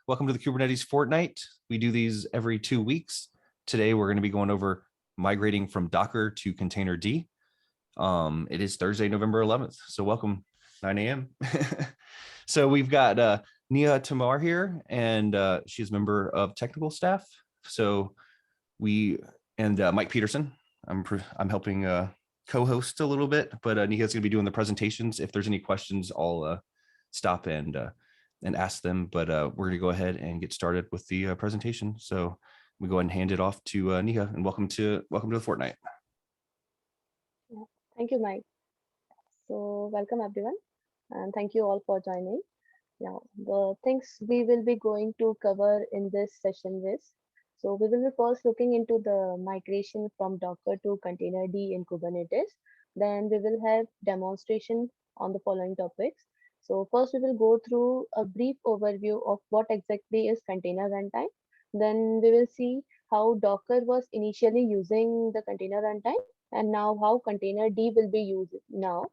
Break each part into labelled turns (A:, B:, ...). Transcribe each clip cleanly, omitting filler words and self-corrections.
A: Welcome to the Kubernetes Fortnight. We do these every 2 weeks. Today, we're going to be going over migrating from Docker to Containerd. It is Thursday, November 11th. So welcome, 9 a.m. So we've got Neha Tamar here, and she's a member of technical staff. So Mike Peterson. I'm helping co-host a little bit, but Neha's going to be doing the presentations. If there's any questions, I'll stop and ask them. But we're going to go ahead and get started with the presentation. So we go ahead and hand it off to Neha, and welcome to the Fortnight.
B: Thank you, Mike. So welcome everyone, and thank you all for joining. Now, the things we will be going to cover in this session is, so we will be first looking into the migration from Docker to Containerd in Kubernetes. Then we will have demonstration on the following topics. So first we will go through a brief overview of what exactly is container runtime. Then we will see how Docker was initially using the container runtime and now how Containerd will be used now.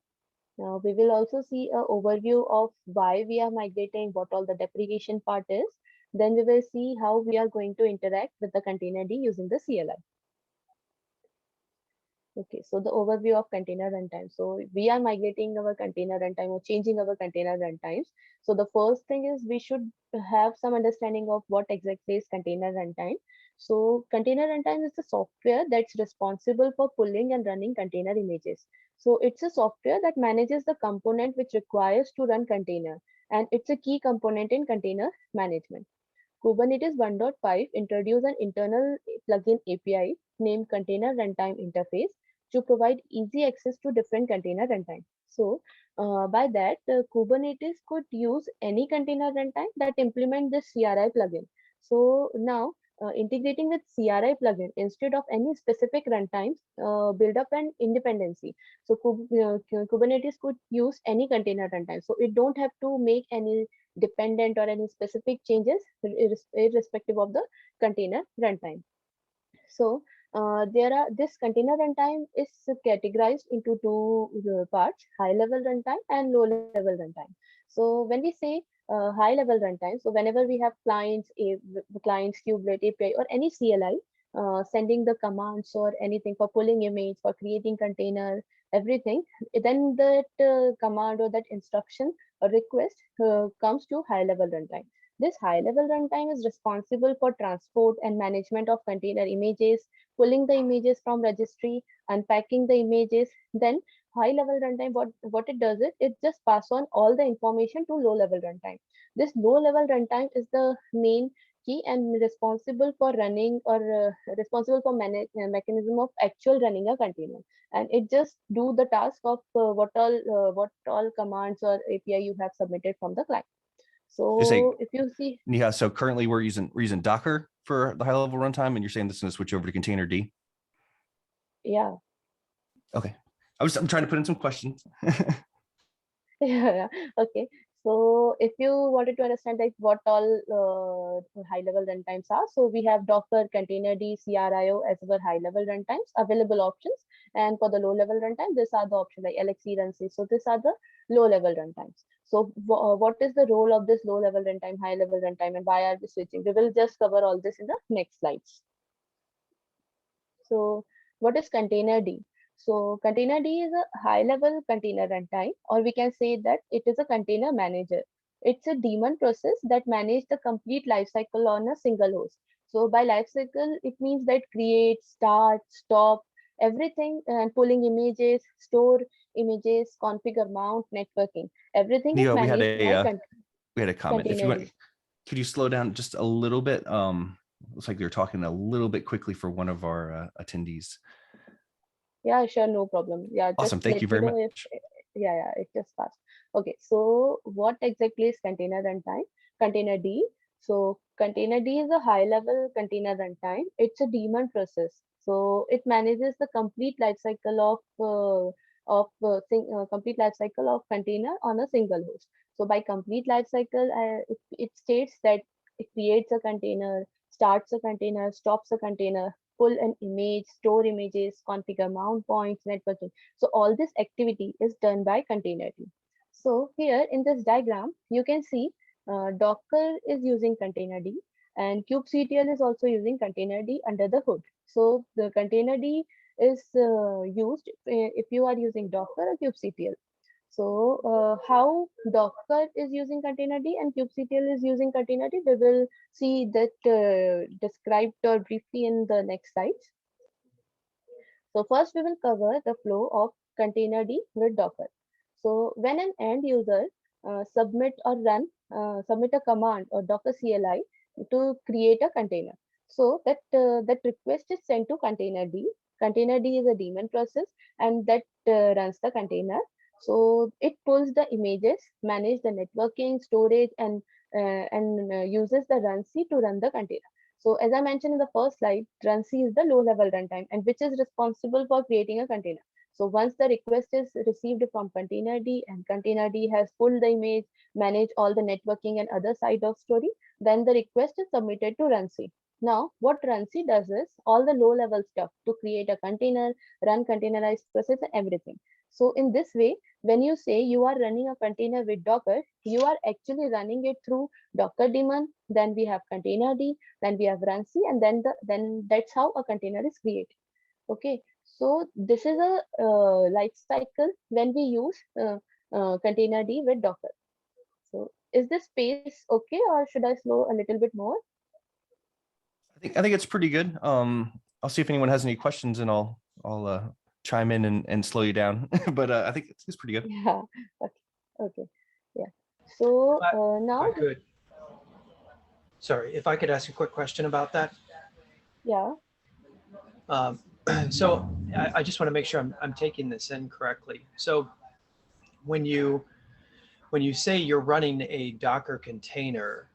B: Now we will also see an overview of why we are migrating, what all the deprecation part is. Then we will see how we are going to interact with the Containerd using the CLI. Okay, so the overview of container runtime. So we are migrating our container runtime or changing our container runtimes. So the first thing is we should have some understanding of what exactly is container runtime. So container runtime is the software that's responsible for pulling and running container images. So it's a software that manages the component which requires to run container, and it's a key component in container management. Kubernetes 1.5 introduced an internal plugin API named Container Runtime Interface to provide easy access to different container runtime. So, by that, Kubernetes could use any container runtime that implement this CRI plugin. So now, integrating with CRI plugin instead of any specific runtimes build up an independency. So Kubernetes could use any container runtime. So it don't have to make any dependent or any specific changes irrespective of the container runtime. So there are this container runtime is categorized into two parts: high level runtime and low level runtime. So when we say high level runtime, so whenever we have clients, kubelet API, or any CLI sending the commands or anything for pulling image, for creating container, everything, then that command or that instruction or request comes to high level runtime. This high-level runtime is responsible for transport and management of container images, pulling the images from registry, unpacking the images. Then high-level runtime, what it does is it just pass on all the information to low-level runtime. This low-level runtime is the main key and responsible for running or responsible for mechanism of actual running a container, and it just do the task of what all commands or API you have submitted from the client. So if you see,
A: yeah, so currently we're using Docker for the high level runtime, and you're saying this is going to switch over to Containerd.
B: yeah.
A: Okay, I'm trying to put in some questions.
B: Yeah, okay. So if you wanted to understand like what all high level runtimes are, so we have Docker, Containerd, CRIO as our high level runtimes, available options. And for the low level runtime, these are the options like LXC, RunC. So these are the low level runtimes. So what is the role of this low level runtime, high level runtime, and why are we switching? We will just cover all this in the next slides. So what is Containerd? So Containerd is a high-level container runtime, or we can say that it is a container manager. It's a daemon process that manages the complete lifecycle on a single host. So by lifecycle, it means that create, start, stop, everything, and pulling images, store images, configure, mount, networking. Everything is
A: Neha,
B: managed by
A: we had a comment. If you
B: Containerd.
A: want, could you slow down just a little bit? Looks like you're talking a little bit quickly for one of our attendees.
B: Yeah, sure, no problem. Yeah,
A: Awesome.
B: just
A: Thank
B: let
A: you
B: me
A: very
B: know if,
A: much.
B: yeah, it just passed. Okay, so what exactly is container runtime? Containerd. So Containerd is a high-level container runtime. It's a daemon process. So it manages the complete life cycle of complete life cycle of container on a single host. So by complete life cycle, it states that it creates a container, starts a container, stops a container, pull an image, store images, configure mount points, networking. So all this activity is done by Containerd. So here in this diagram, you can see Docker is using containerd and kubectl is also using containerd under the hood. So the containerd is used if you are using Docker or kubectl. So how Docker is using containerd and kubectl is using containerd, we will see that described briefly in the next slides. So first we will cover the flow of containerd with Docker. So when an end user submit a command or Docker CLI to create a container. So that request is sent to containerd. Containerd is a daemon process and that runs the container. So it pulls the images, manage the networking, storage, and uses the runc to run the container. So as I mentioned in the first slide, runc is the low-level runtime and which is responsible for creating a container. So once the request is received from containerd and containerd has pulled the image, managed all the networking and other side of story, then the request is submitted to runc. Now, what runc does is all the low-level stuff to create a container, run containerized process, and everything. So in this way, when you say you are running a container with Docker, you are actually running it through Docker daemon. Then we have containerd, then we have runc, and then that's how a container is created. Okay, so this is a life cycle when we use containerd with Docker. So is this space okay, or should I slow a little bit more?
A: I think it's pretty good. I'll see if anyone has any questions, and I'll chime in and slow you down. But I think it's pretty good.
B: Yeah. Okay. Okay. Yeah. So
C: If
B: now,
C: I could, sorry, if I could ask a quick question about that.
B: yeah.
C: Um, so I just want to make sure I'm taking this in correctly. So when you say you're running a Docker container,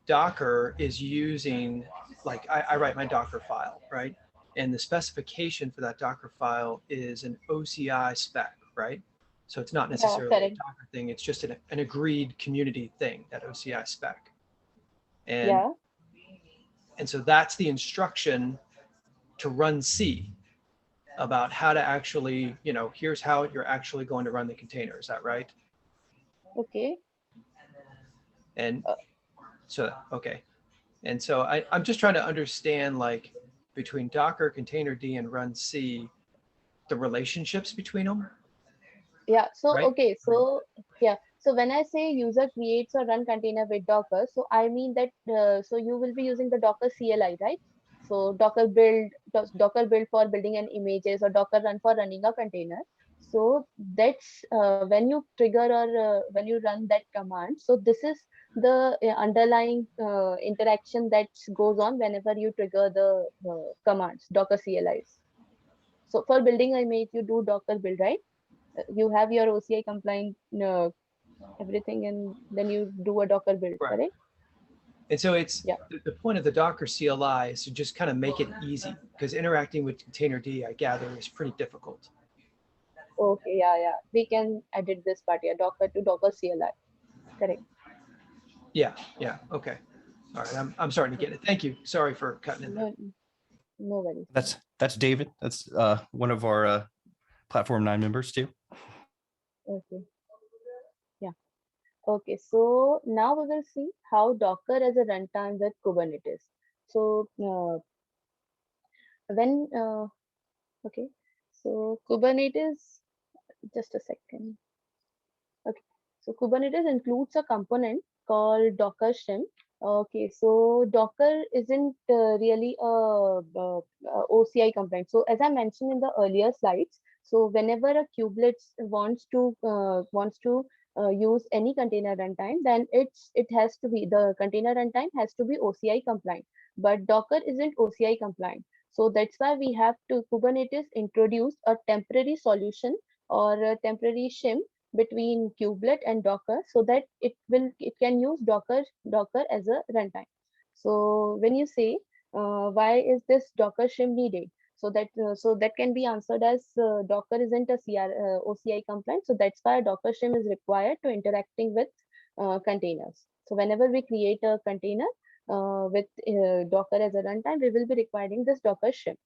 C: Docker is using, like I write my Docker file, right? And the specification for that Docker file is an OCI spec, right? So it's not
B: Yeah.
C: necessarily a
B: Correct.
C: Docker thing. It's just an agreed community thing, that OCI spec. And,
B: Yeah.
C: and so that's the instruction to run C about how to actually, here's how you're actually going to run the container. Is that right?
B: Okay.
C: And
B: Uh,
C: so, okay. And so I'm just trying to understand, like, between Docker, containerd, and run C, the relationships between them,
B: yeah. So
C: right?
B: okay. So yeah. So when I say user creates or run container with Docker, so I mean that so you will be using the Docker CLI, right? So Docker build for building an images or Docker run for running a container. So that's when you trigger or when you run that command. So this is the underlying interaction that goes on whenever you trigger the commands, Docker CLIs. So for building an image, you do Docker build, right? You have your OCI compliant everything, and then you do a Docker build,
C: Right.
B: correct?
C: And so it's
B: Yeah.
C: the point of the Docker CLI is to just kind of make it easy, because interacting with containerd, I gather, is pretty difficult.
B: Okay. Yeah. Yeah. We can edit this part. Yeah. Docker to Docker CLI. Correct.
C: Yeah. Yeah. Okay. All right. I'm starting to get it. Thank you. Sorry for cutting in there.
B: No, no worries.
A: That's David. That's one of our Platform 9 members too.
B: Okay. Yeah. Okay. So now we will see how Docker as a runtime with Kubernetes. So when okay. So Kubernetes. Just a second. Okay, so Kubernetes includes a component called Docker Shim. Okay, so Docker isn't really a OCI compliant. So as I mentioned in the earlier slides, so whenever a kubelet wants to use any container runtime, then it has to be the container runtime has to be OCI compliant. But Docker isn't OCI compliant. So that's why we have to Kubernetes introduce a temporary solution or a temporary shim between kubelet and Docker so that it can use Docker as a runtime. So when you say why is this Docker shim needed, so that can be answered as Docker isn't a OCI compliant, so that's why Docker shim is required to interacting with containers. So whenever we create a container with Docker as a runtime, we will be requiring this Docker shim.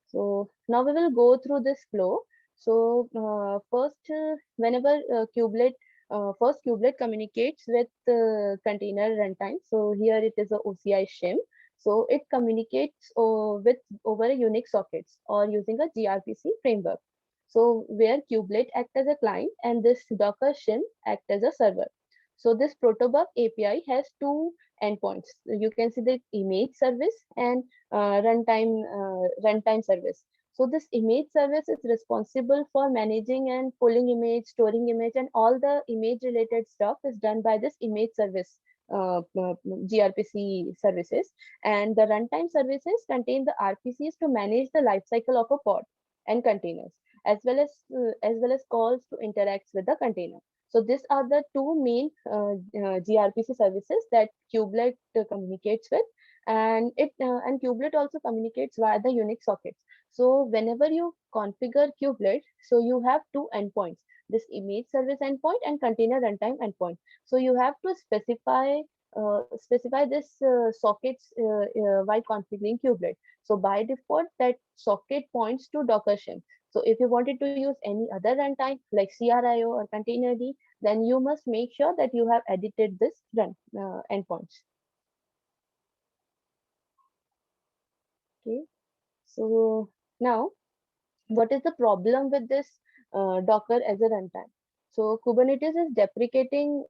B: So now we will go through this flow. So first, whenever kubelet first kubelet communicates with container runtime. So here it is a OCI shim. So it communicates with over a Unix sockets or using a gRPC framework. So where kubelet act as a client and this Docker shim act as a server. So this protobuf API has two endpoints. You can see the image service and runtime service. So this image service is responsible for managing and pulling image, storing image, and all the image related stuff is done by this image service gRPC services. And the runtime services contain the RPCs to manage the lifecycle of a pod and containers, as well as calls to interact with the container. So these are the two main gRPC services that kubelet communicates with, and kubelet also communicates via the Unix sockets. So whenever you configure kubelet, so you have two endpoints: this image service endpoint and container runtime endpoint. So you have to specify this sockets while configuring kubelet. So by default, that socket points to Docker shim. So if you wanted to use any other runtime like CRIO or containerd, then you must make sure that you have edited this endpoints. Okay. So now, what is the problem with this Docker as a runtime? So Kubernetes is deprecating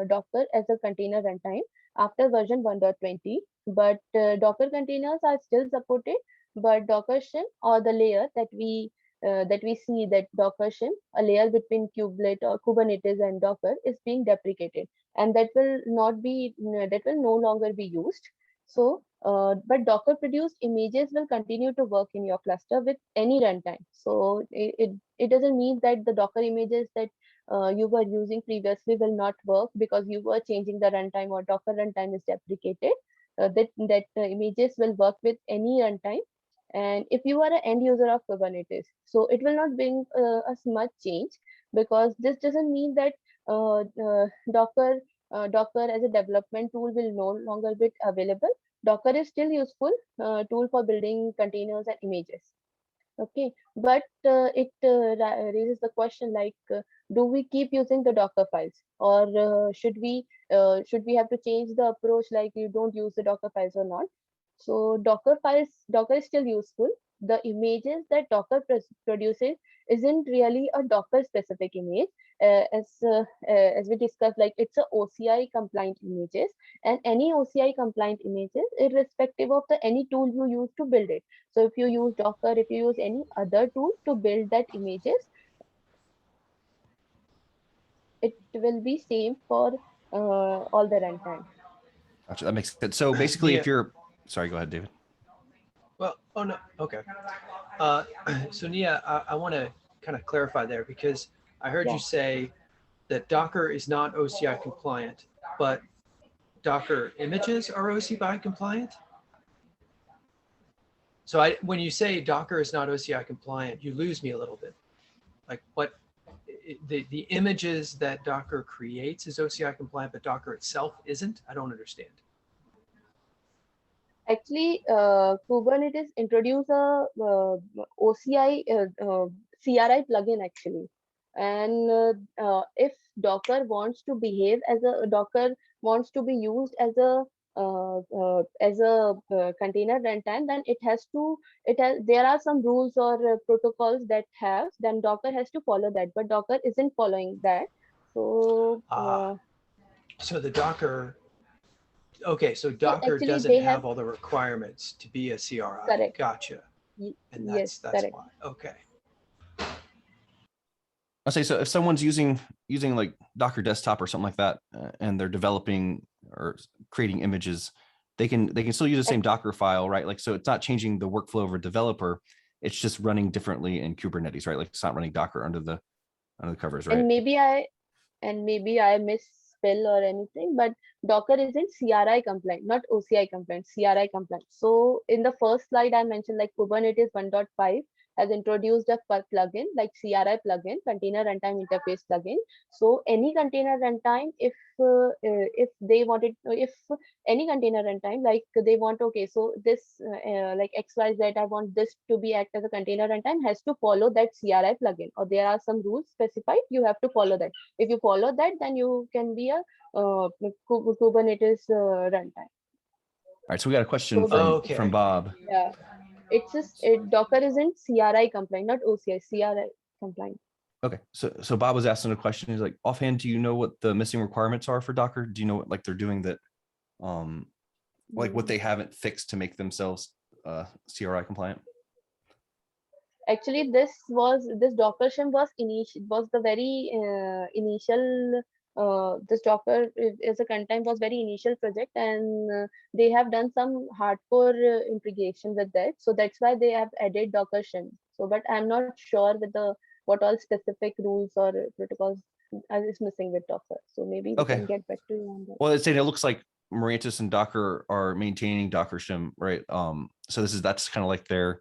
B: Docker as a container runtime after version 1.20, but Docker containers are still supported, but Docker shim, or the layer that we see, that Docker shim, a layer between kubelet or Kubernetes and Docker, is being deprecated, and that will no longer be used. So, but Docker produced images will continue to work in your cluster with any runtime. So it doesn't mean that the Docker images that you were using previously will not work because you were changing the runtime or Docker runtime is deprecated. That images will work with any runtime. And if you are an end user of Kubernetes, so it will not bring us much change, because this doesn't mean that Docker as a development tool will no longer be available. Docker is still useful tool for building containers and images. Okay, but it raises the question like, do we keep using the Docker files, or should we have to change the approach, like you don't use the Docker files or not? So Docker is still useful. The images that Docker produces isn't really a Docker specific image. As we discussed, like it's a OCI compliant images, and any OCI compliant images, irrespective of the any tool you use to build it. So if you use Docker, if you use any other tool to build that images, it will be same for all the runtime.
A: Gotcha. That makes sense. So basically,
C: Yeah.
A: if you're, sorry, go ahead, David.
C: Well, oh no, okay. So Nia, I want to kind of clarify there, because I heard
B: Yeah.
C: you say that Docker is not OCI compliant, but Docker images are OCI compliant. So when you say Docker is not OCI compliant, you lose me a little bit. Like what, the images that Docker creates is OCI compliant, but Docker itself isn't? I don't understand.
B: Actually, Kubernetes introduced a OCI CRI plugin actually, and if Docker wants to behave as a Docker wants to be used as a container runtime, then there are some rules or protocols that then Docker has to follow that, but Docker isn't following that. So
C: so the Docker, okay, so Docker
B: actually
C: doesn't
B: they
C: have all the requirements to be a CRI.
B: Correct.
C: Gotcha. And
B: Yes,
C: that's
B: correct.
C: why. Okay.
A: I'll say, so if someone's using like Docker Desktop or something like that, and they're developing or creating images, they can still use the same Docker file, right? Like, so it's not changing the workflow of a developer. It's just running differently in Kubernetes, right? Like it's not running Docker under the covers, right?
B: And maybe I misspell or anything, but Docker isn't CRI compliant, not OCI compliant, CRI compliant. So in the first slide I mentioned, like Kubernetes 1.5 has introduced a plugin like CRI plugin, container runtime interface plugin. So any container runtime, if they wanted, if any container runtime, like they want, okay, so this like XYZ, I want this to be act as a container runtime, has to follow that CRI plugin, or there are some rules specified, you have to follow that. If you follow that, then you can be a Kubernetes runtime.
A: All right, so we got a question
B: So
A: from
C: Okay.
A: Bob.
B: yeah, it's just Docker isn't CRI compliant, not OCI, CRI compliant.
A: Okay, so Bob was asking a question. He's like, offhand, do you know what the missing requirements are for Docker? Do you know what like they're doing that, like what they haven't fixed to make themselves CRI compliant?
B: Actually, this Docker shim was the very initial. This Docker is a content was very initial project, and they have done some hardcore integration with that. So that's why they have added Docker shim. So, but I'm not sure with the what all specific rules or protocols is missing with Docker. So maybe we
A: Okay.
B: can get back to you on that.
A: Well, it's saying it looks like Mirantis and Docker are maintaining Docker shim, right? So that's kind of like they're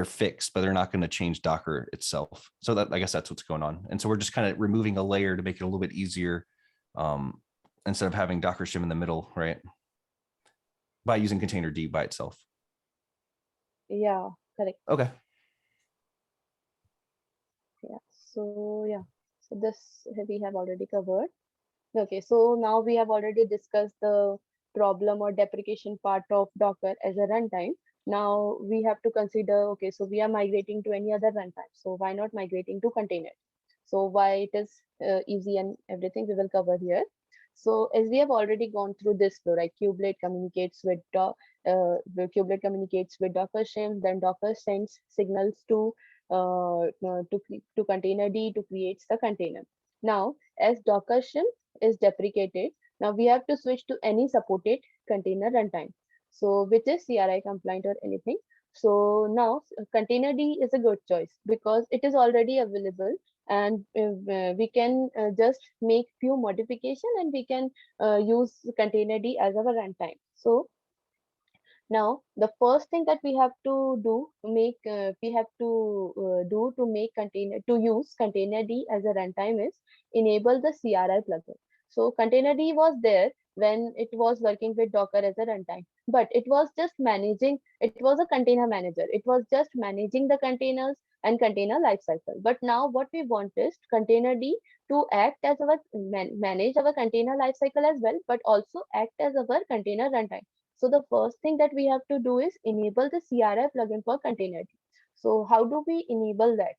A: fixed, but they're not going to change Docker itself. So that, I guess that's what's going on. And so we're just kind of removing a layer to make it a little bit easier, instead of having Docker shim in the middle, right? By using containerd by itself.
B: Yeah, correct.
A: Okay.
B: Yeah. So this we have already covered. Okay, so now we have already discussed the problem or deprecation part of Docker as a runtime. Now we have to consider, okay, so we are migrating to any other runtime. So why not migrating to container? So why it is easy and everything we will cover here. So as we have already gone through this flow, right? Kubelet communicates with Kubelet communicates with Docker shim, then Docker sends signals to containerd to create the container. Now, as Docker shim is deprecated, now we have to switch to any supported container runtime. So which is CRI compliant or anything. So now containerd is a good choice because it is already available, and we can just make few modification, and we can use containerd as our runtime. So now the first thing that we have to do to make to use containerd as a runtime is enable the CRI plugin. So containerd was there when it was working with Docker as a runtime, but it was just managing. It was a container manager. It was just managing the containers and container lifecycle. But now what we want is containerd to act as our manage our container lifecycle as well, but also act as our container runtime. So the first thing that we have to do is enable the CRI plugin for containerd. So how do we enable that?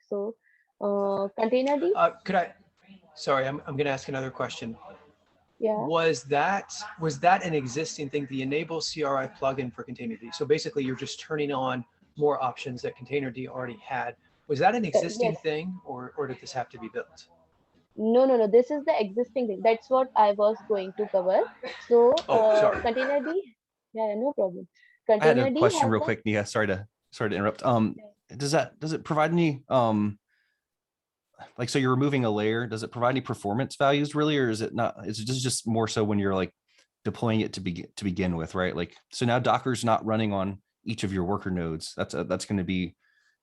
B: So containerd.
C: Sorry, I'm going to ask another question.
B: Yeah.
C: Was that an existing thing, the enable CRI plugin for containerd? So basically you're just turning on more options that containerd already had. Was that an existing
B: Yes.
C: thing, or did this have to be built?
B: No. This is the existing thing. That's what I was going to cover. So
C: sorry.
B: containerd. Yeah, no problem.
A: I had a
B: Containerd
A: question
B: has
A: real quick, Nia. Sorry to interrupt. Does it provide any like, so you're removing a layer, does it provide any performance values really, or is it not? Is it just more so when you're like deploying it to begin with, right? Like, so now Docker's not running on each of your worker nodes. That's going to be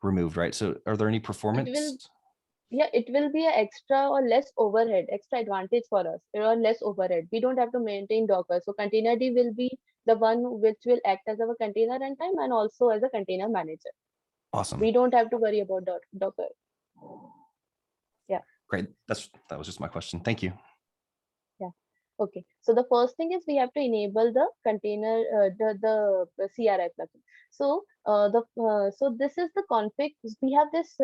A: removed, right? So are there any performance?
B: It will be an extra or less overhead, extra advantage for us, or less overhead. We don't have to maintain Docker. So containerd will be the one which will act as our container runtime and also as a container manager.
A: Awesome.
B: We don't have to worry about Docker. Yeah.
A: Great. That was just my question. Thank you.
B: Yeah. Okay. So the first thing is we have to enable the container, the CRI plugin. So so this is the config. We have this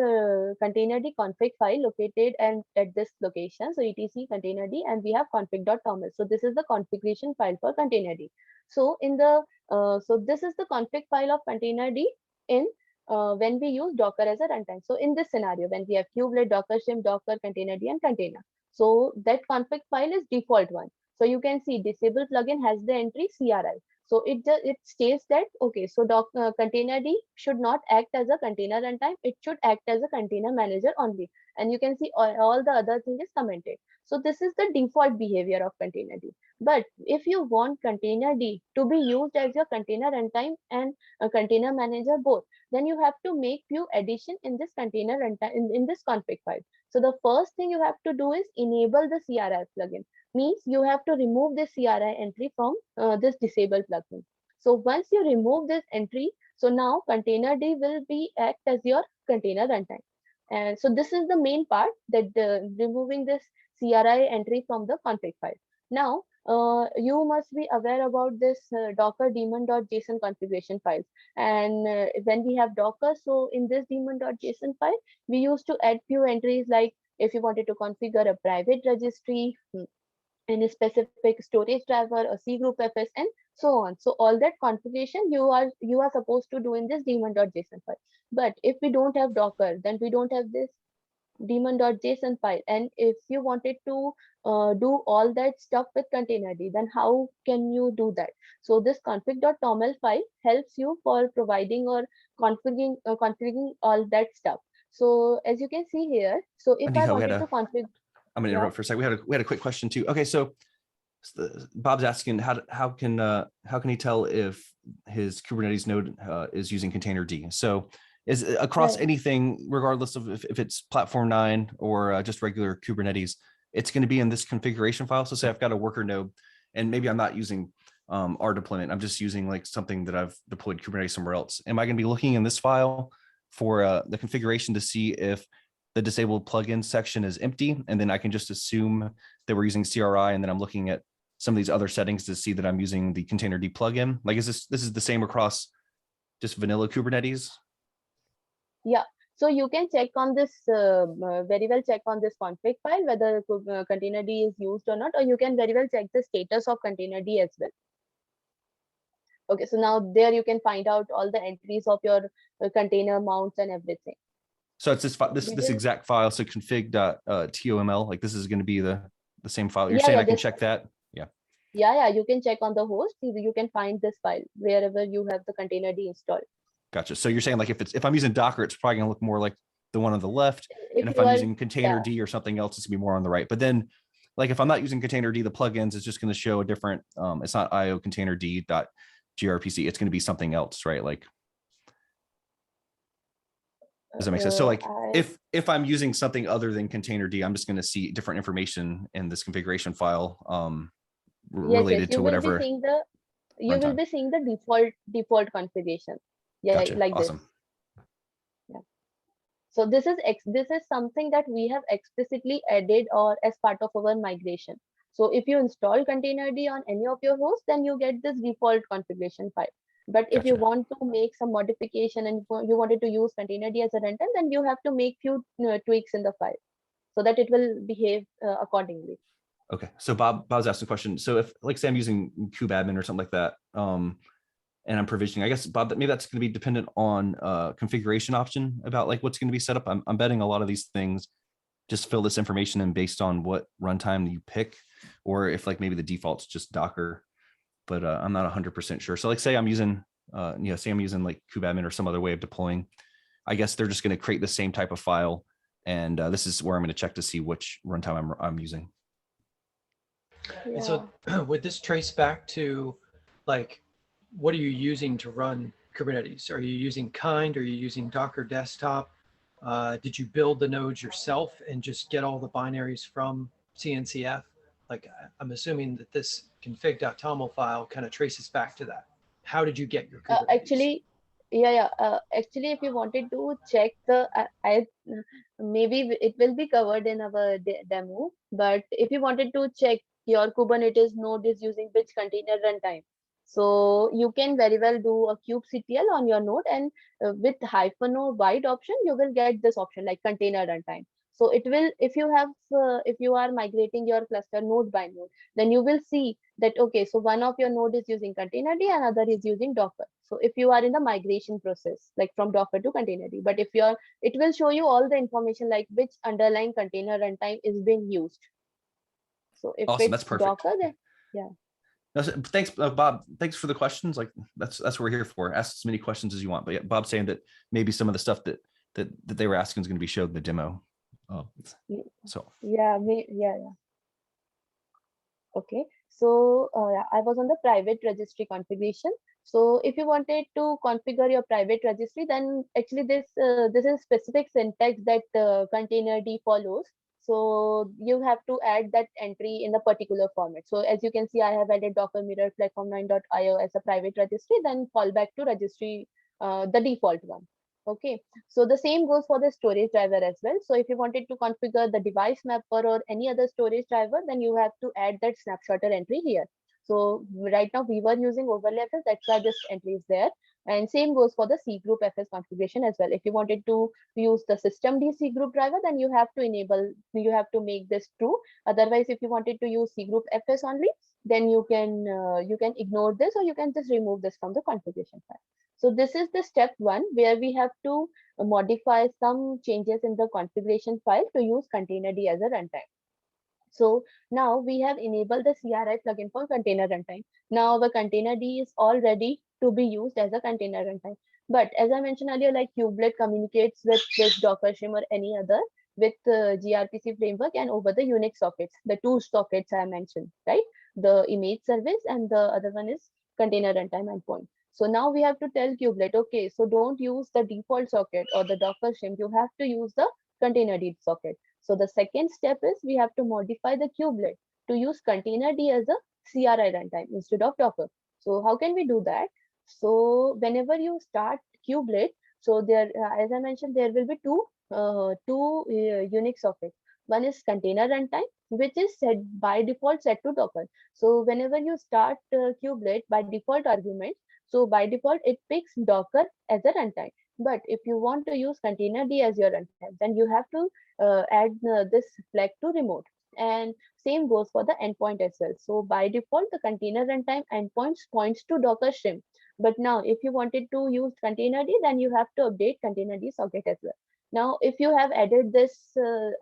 B: containerd config file located and at this location. So etc containerd, and we have config.toml. So this is the configuration file for containerd. So in the so this is the config file of containerd in when we use Docker as a runtime. So in this scenario, when we have kubelet, Docker shim, Docker, containerd, and container, so that config file is default one. So you can see disable plugin has the entry CRI. So it states that, okay, so containerd should not act as a container runtime. It should act as a container manager only. And you can see all the other thing is commented. So this is the default behavior of container D. But if you want container D to be used as your container runtime and a container manager both, then you have to make few addition in this container runtime in this config file. So the first thing you have to do is enable the CRI plugin. Means you have to remove this CRI entry from this disable plugin. So once you remove this entry, so now container D will be act as your container runtime. And so this is the main part, that removing this CRI entry from the config file. Now you must be aware about this docker daemon.json configuration files. And when we have Docker, so in this daemon.json file, we used to add few entries like if you wanted to configure a private registry, in a specific storage driver, a C group FS, and so on. So all that configuration you are supposed to do in this daemon.json file. But if we don't have Docker, then we don't have this daemon.json file. And if you wanted to do all that stuff with containerd, then how can you do that? So this config.toml file helps you for providing or configuring all that stuff. So as you can see here, so if I
A: Anika,
B: wanted to configure,
A: I'm going to
B: yeah.
A: interrupt for a second. We had a quick question too. Okay, so Bob's asking how can he tell if his Kubernetes node is using container D? So is across
B: Right.
A: anything, regardless of if it's platform 9 or just regular Kubernetes, it's going to be in this configuration file. So say I've got a worker node and maybe I'm not using our deployment. I'm just using like something that I've deployed Kubernetes somewhere else. Am I going to be looking in this file for the configuration to see if the disabled plugin section is empty, and then I can just assume that we're using CRI, and then I'm looking at some of these other settings to see that I'm using the containerd plugin? Like, is this is the same across just vanilla Kubernetes?
B: Yeah, so you can check on this very well check on this config file whether containerd is used or not, or you can very well check the status of containerd as well. Okay, so now there you can find out all the entries of your container mounts and everything.
A: So it's this exact file. So config.toml, like this is going to be the same file. You're
B: Yeah,
A: saying
B: yeah,
A: I can
B: this,
A: check that? Yeah.
B: yeah, you can check on the host. You can find this file wherever you have the containerd installed.
A: Gotcha. So you're saying like if I'm using Docker, it's probably going to look more like the one on the left. And if
B: you
A: I'm
B: are,
A: using containerd or something else, it's gonna be more on the right. But then like if I'm not using containerd, the plugins, it's just going to show a different, it's not IO containerd.grpc. It's going to be something else, right? Like, does that make sense? So like if I'm using something other than containerd, I'm just going to see different information in this configuration file related to whatever.
B: You will be seeing the default configuration. Yeah,
A: gotcha.
B: like
A: awesome.
B: This. Yeah. So this is something that we have explicitly added or as part of our migration. So if you install containerd on any of your hosts, then you get this default configuration file. But if you want to make some modification and you wanted to use containerd as a runtime, then you have to make few tweaks in the file so that it will behave accordingly.
A: Okay, so Bob's asking a question. So if like say I'm using kubeadmin or something like that, and I'm provisioning, I guess Bob, maybe that's going to be dependent on configuration option about like what's going to be set up. I'm betting a lot of these things just fill this information in based on what runtime you pick, or if like maybe the default's just Docker, but I'm not 100% sure. So like say I'm using, say I'm using like kubeadmin or some other way of deploying, I guess they're just going to create the same type of file. And this is where I'm going to check to see which runtime I'm using.
B: Yeah.
C: And so would this trace back to like, what are you using to run Kubernetes? Are you using Kind? Are you using Docker Desktop? Did you build the nodes yourself and just get all the binaries from CNCF? Like, I'm assuming that this config.toml file kind of traces back to that. How did you get your Kubernetes?
B: Actually, actually, if you wanted to check the, maybe it will be covered in our demo, but if you wanted to check your Kubernetes node is using which container runtime, so you can very well do a kubectl on your node, and with -o wide option, you will get this option like container runtime. So it will, if you are migrating your cluster node by node, then you will see that, okay, so one of your node is using containerd, another is using Docker. So if you are in the migration process, like from Docker to containerd, but if it will show you all the information like which underlying container runtime is being used. So if
A: awesome,
B: it's
A: that's perfect.
B: Docker, then yeah.
A: No, thanks, Bob. Thanks for the questions. Like that's what we're here for. Ask as many questions as you want. But yeah, Bob's saying that maybe some of the stuff that they were asking is going to be showed in the demo. So
B: yeah. Okay, so yeah, I was on the private registry configuration. So if you wanted to configure your private registry, then actually this is specific syntax that containerd follows. So you have to add that entry in a particular format. So as you can see, I have added Docker mirror platform9.io as a private registry, then fallback to registry, the default one. Okay, so the same goes for the storage driver as well. So if you wanted to configure the device mapper or any other storage driver, then you have to add that snapshotter entry here. So right now we were using overlay FS, that's why this entry is there. And same goes for the C group FS configuration as well. If you wanted to use the systemd C group driver, then you have to you have to make this true. Otherwise, if you wanted to use C group FS only, then you can ignore this, or you can just remove this from the configuration file. So this is the step one where we have to modify some changes in the configuration file to use containerd as a runtime. So now we have enabled the CRI plugin for container runtime. Now our containerd is all ready to be used as a container runtime. But as I mentioned earlier, like kubelet communicates with this Docker Shim or any other with gRPC framework and over the Unix sockets, the two sockets I mentioned, right? The image service and the other one is container runtime endpoint. So now we have to tell kubelet, okay, so don't use the default socket or the Docker Shim. You have to use the containerd socket. So the second step is we have to modify the kubelet to use containerd as a CRI runtime instead of Docker. So how can we do that? So whenever you start kubelet, so there, as I mentioned, there will be two Unix sockets. One is container runtime, which is set by default set to Docker. So whenever you start kubelet by default argument, so by default it picks Docker as a runtime. But if you want to use containerd as your runtime, then you have to add this flag to remote. And same goes for the endpoint as well. So by default, the container runtime endpoints points to Docker Shim. But now if you wanted to use containerd, then you have to update containerd socket as well. Now, if you have added this,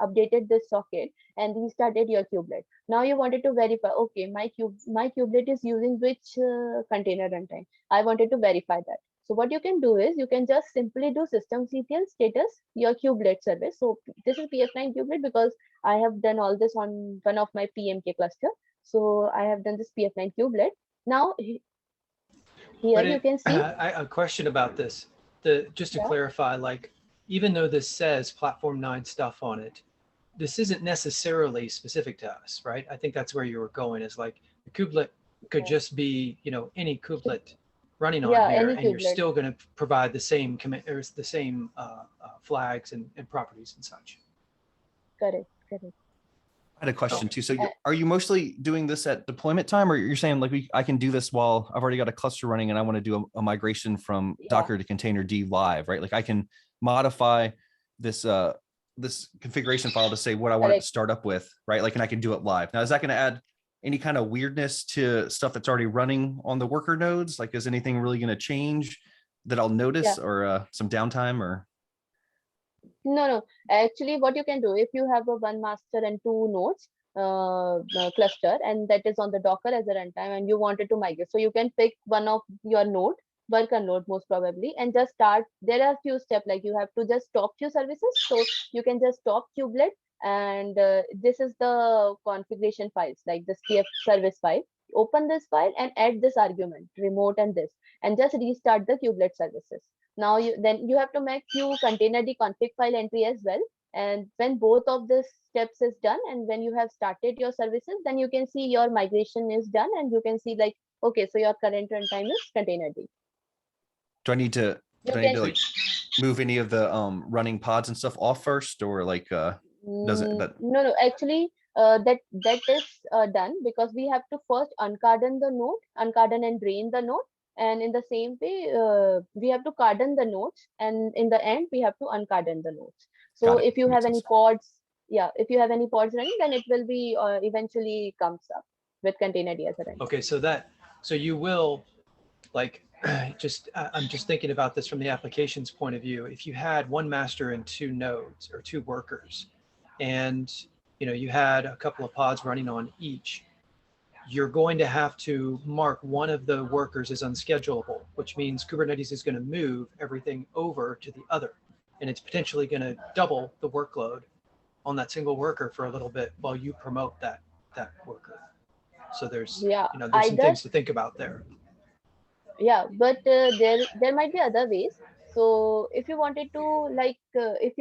B: updated this socket and restarted your kubelet, now you wanted to verify, okay, my kubelet is using which container runtime. I wanted to verify that. So what you can do is you can just simply do systemctl status your kubelet service. So this is PF9 kubelet because I have done all this on one of my PMK cluster. So I have done this PF9 kubelet. Now here you can see.
C: A question about this. Just to
B: Yeah.
C: clarify, like, even though this says platform 9 stuff on it, this isn't necessarily specific to us, right? I think that's where you were going, is like the kubelet could just be, you know, any kubelet running on
B: Yeah,
C: here,
B: any
C: and you're
B: kubelet.
C: still going to provide the same commit or the same flags and properties and such.
B: Correct, correct.
A: I had a question
C: Okay.
A: too. So are you mostly doing this at deployment time, or you're saying like I can do this while I've already got a cluster running and I want to do a migration from
B: Yeah.
A: Docker to containerd live, right? Like I can modify this this configuration file to say what I want it to
B: Correct.
A: start up with, right? Like, and I can do it live. Now, is that going to add any kind of weirdness to stuff that's already running on the worker nodes? Like, is anything really going to change that I'll notice,
B: Yeah.
A: or some downtime, or?
B: No. Actually, what you can do, if you have a one master and two nodes cluster, and that is on the Docker as a runtime, and you wanted to migrate, so you can pick one of your node, worker node most probably, and just start. There are few steps, like you have to just stop few services. So you can just stop kubelet, and this is the configuration files, like this TF service file. Open this file and add this argument, remote and this, and just restart the kubelet services. Now then you have to make few containerd config file entry as well. And when both of these steps is done, and when you have started your services, then you can see your migration is done, and you can see like, okay, so your current runtime is containerd.
A: Do I need to
B: You
A: do I need to
B: can
A: like move any of the running pods and stuff off first, or like does it that?
B: no, actually that is done because we have to first uncardon the node, uncardon and drain the node. And in the same way, we have to cardon the nodes, and in the end, we have to uncardon the nodes. So
A: Got it.
B: if you
A: Makes
B: have any
A: sense.
B: pods, yeah, if you have any pods running, then it will be eventually comes up with containerd as a running.
C: Okay, so you will, like, I'm just thinking about this from the application's point of view. If you had one master and two nodes or two workers, and you had a couple of pods running on each, you're going to have to mark one of the workers as unschedulable, which means Kubernetes is going to move everything over to the other, and it's potentially going to double the workload on that single worker for a little bit while you promote that worker. So there's,
B: Yeah,
C: there's some
B: either
C: things to think about there.
B: yeah, but there might be other ways. So if you wanted to like if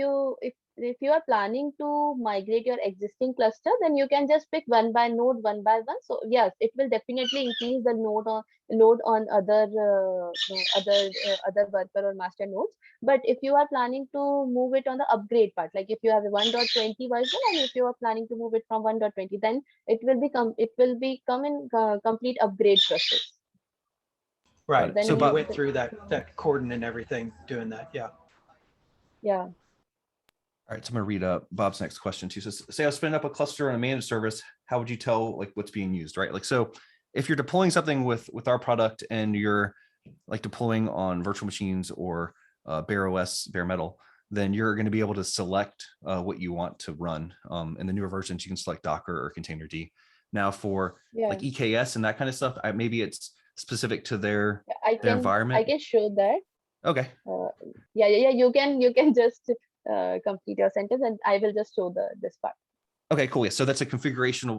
B: you are planning to migrate your existing cluster, then you can just pick one by node, one by one. So yes, it will definitely increase the load on other worker or master nodes. But if you are planning to move it on the upgrade part, like if you have a 1.20 version and if you are planning to move it from 1.20, then it will become in complete upgrade process.
C: Right.
A: it. So
C: And
B: Then
C: you
A: Bob,
C: went through that cordon and everything doing that. Yeah.
B: yeah.
A: all right, so I'm gonna read Bob's next question too. So say I spin up a cluster on a managed service, how would you tell like what's being used, right? Like, so if you're deploying something with our product and you're like deploying on virtual machines or Bare OS, bare metal, then you're going to be able to select what you want to run. In the newer versions, you can select Docker or Containerd. Now for
B: Yeah.
A: like EKS and that kind of stuff, maybe it's specific to their
B: I
A: environment.
B: can show that.
A: Okay.
B: Yeah. You can just complete your sentence, and I will just show this part.
A: Okay, cool. Yeah. So that's a configuration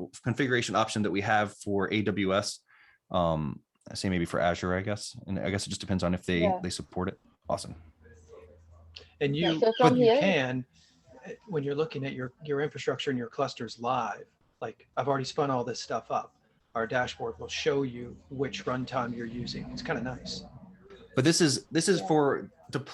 A: option that we have for AWS. I say maybe for Azure, I guess. And I guess it just depends on if they support it. Awesome.
C: And you,
B: so from here,
C: can, when you're looking at your infrastructure and your clusters live, like I've already spun all this stuff up, our dashboard will show you which runtime you're using. It's kind of nice.
A: But this is for,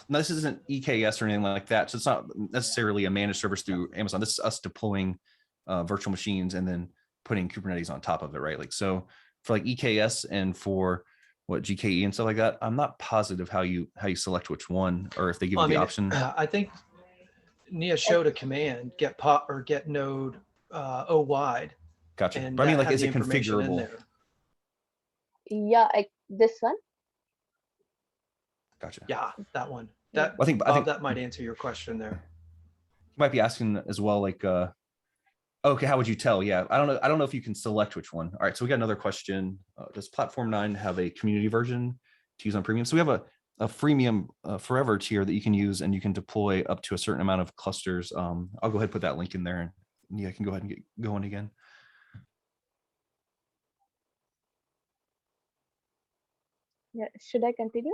A: this isn't EKS or anything like that. So it's not necessarily a managed service through Amazon. This is us deploying virtual machines and then putting Kubernetes on top of it, right? Like, so for like EKS and for what GKE and stuff like that, I'm not positive how you select which one, or if they give you the option.
C: I think Nia showed a command, get pot or get node O wide.
A: Gotcha.
C: And
A: But I mean, like,
C: had
A: is
C: the
A: it
C: information in
A: configurable?
C: there.
B: Yeah, this one.
A: Gotcha.
C: Yeah, that one. That
A: I think
C: that might answer your question there.
A: You might be asking as well, like, okay, how would you tell? Yeah, I don't know if you can select which one. All right, so we got another question. Does Platform 9 have a community version to use on premium? So we have a freemium forever tier that you can use, and you can deploy up to a certain amount of clusters. I'll go ahead and put that link in there, and yeah, I can go ahead and get going again.
B: Yeah, should I continue?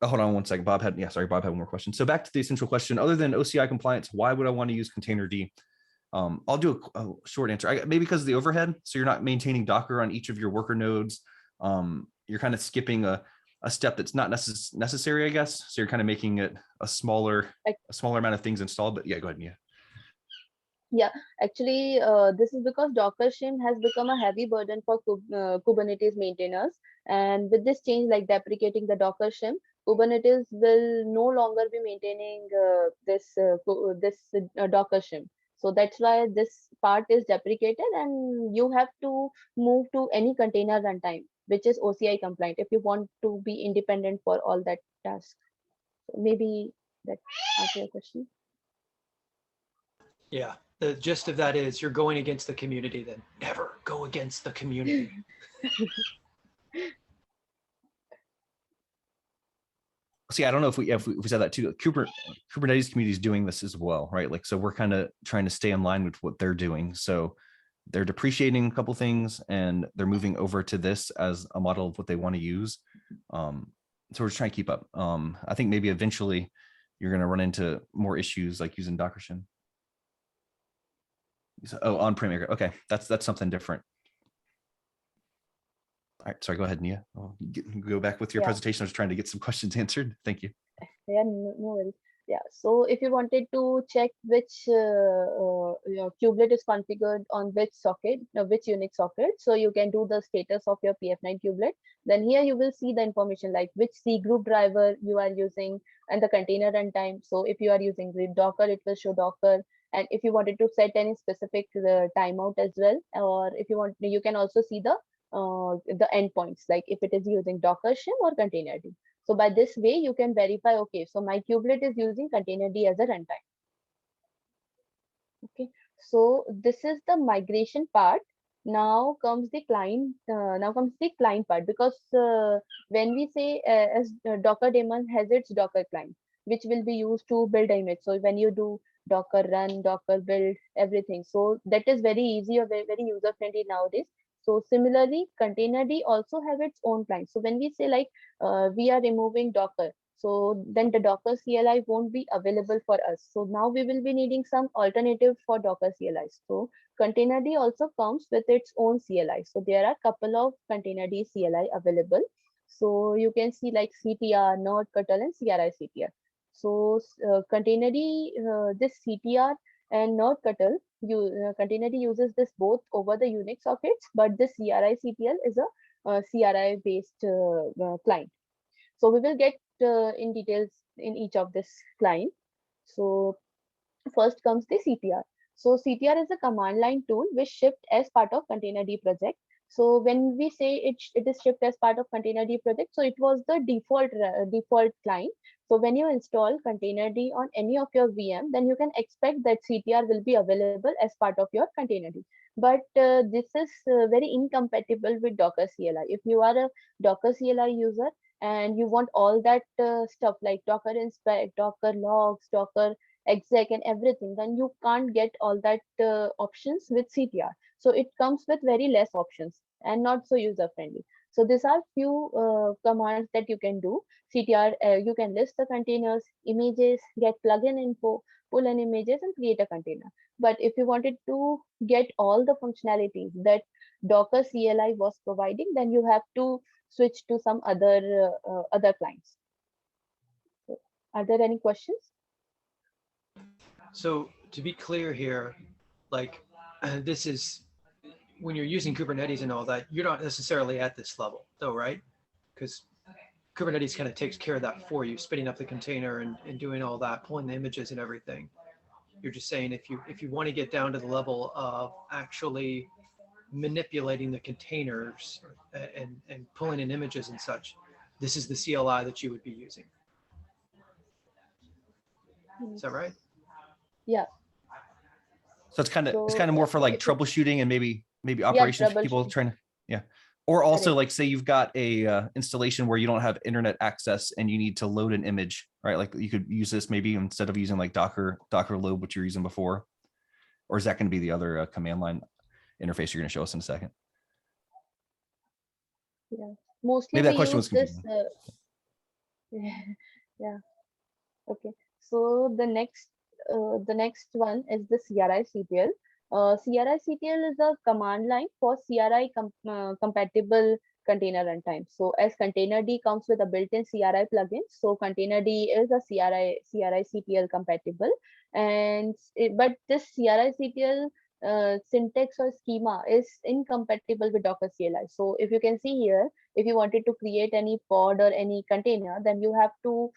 A: Oh, hold on one second. Bob had one more question. So back to the essential question, other than OCI compliance, why would I want to use Containerd? I'll do a short answer. Maybe because of the overhead. So you're not maintaining Docker on each of your worker nodes. You're kind of skipping a step that's not necessary, I guess. So you're kind of making it a smaller amount of things installed. But yeah, go ahead, Nia.
B: Yeah, actually, this is because Docker shim has become a heavy burden for Kubernetes maintainers. And with this change, like deprecating the Docker shim, Kubernetes will no longer be maintaining this Docker shim. So that's why this part is deprecated, and you have to move to any container runtime, which is OCI compliant, if you want to be independent for all that tasks. So maybe that answers your question.
C: Yeah, the gist of that is you're going against the community. Then never go against the community.
A: See, I don't know if we said that too. Kubernetes community is doing this as well, right? Like, so we're kind of trying to stay in line with what they're doing. So they're depreciating a couple things and they're moving over to this as a model of what they want to use. So we're just trying to keep up. I think maybe eventually you're going to run into more issues like using Docker shim. Oh, on-prem. Okay, that's something different. All right, sorry, go ahead, Nia. Go back with your presentation. I was trying to get some questions answered. Thank you.
B: Yeah, no worries. Yeah, so if you wanted to check which your kubelet is configured on which socket, which Unix socket, so you can do the status of your PF9 kubelet. Then here you will see the information like which C group driver you are using and the container runtime. So if you are using Docker, it will show Docker. And if you wanted to set any specific timeout as well, or if you want, you can also see the endpoints, like if it is using Docker shim or Containerd. So by this way, you can verify, okay, so my kubelet is using Containerd as a runtime. Okay, so this is the migration part. Now comes the client. Part, because when we say as Docker daemon has its Docker client, which will be used to build image. So when you do Docker run, Docker build, everything. So that is very easy or very, very user friendly nowadays. So similarly, Containerd also have its own client. So when we say like we are removing Docker, so then the Docker CLI won't be available for us. So now we will be needing some alternative for Docker CLI. So Containerd also comes with its own CLI. So there are couple of Containerd CLI available. So you can see like CTR, Nerdctl, and CRI CTR. So Containerd, this CTR and Nerdctl, Containerd uses this both over the Unix sockets, but this CRI CTL is a CRI based client. So we will get in details in each of this client. So first comes the CTR. So CTR is a command line tool which shipped as part of Containerd project. So when we say it is shipped as part of Containerd project, so it was the default client. So when you install Containerd on any of your VM, then you can expect that CTR will be available as part of your Containerd. But this is very incompatible with Docker CLI. If you are a Docker CLI user and you want all that stuff like Docker inspect, Docker logs, Docker exec and everything, then you can't get all that options with CTR. So it comes with very less options and not so user friendly. So these are few commands that you can do. CTR, you can list the containers, images, get plugin info, pull in images and create a container. But if you wanted to get all the functionalities that Docker CLI was providing, then you have to switch to some other clients. So, are there any questions?
C: So to be clear here, like this is when you're using Kubernetes and all that, you're not necessarily at this level though, right? Because Kubernetes kind of takes care of that for you, spinning up the container and doing all that, pulling the images and everything. You're just saying if you want to get down to the level of actually manipulating the containers and pulling in images and such, this is the CLI that you would be using. Is that right?
B: Yeah.
A: So it's kind
B: So,
A: of more for like
B: if you-
A: troubleshooting and maybe operations people
B: troubleshooting.
A: trying to, yeah. Or also
B: Correct.
A: like say you've got a installation where you don't have internet access and you need to load an image, right? Like you could use this maybe instead of using like Docker load, which you're using before. Or is that going to be the other command line interface you're going to show us in a second?
B: Yeah, mostly
A: Maybe that
B: we
A: question
B: use
A: was
B: this.
A: confusing.
B: Yeah. Okay. So the next one is the CRI CTL. CRI CTL is a command line for CRI compatible container runtime. So as Containerd comes with a built-in CRI plugin, so Containerd is a CRI CTL compatible, and but this CRI CTL syntax or schema is incompatible with Docker CLI. So if you can see here, if you wanted to create any pod or any container, then you have to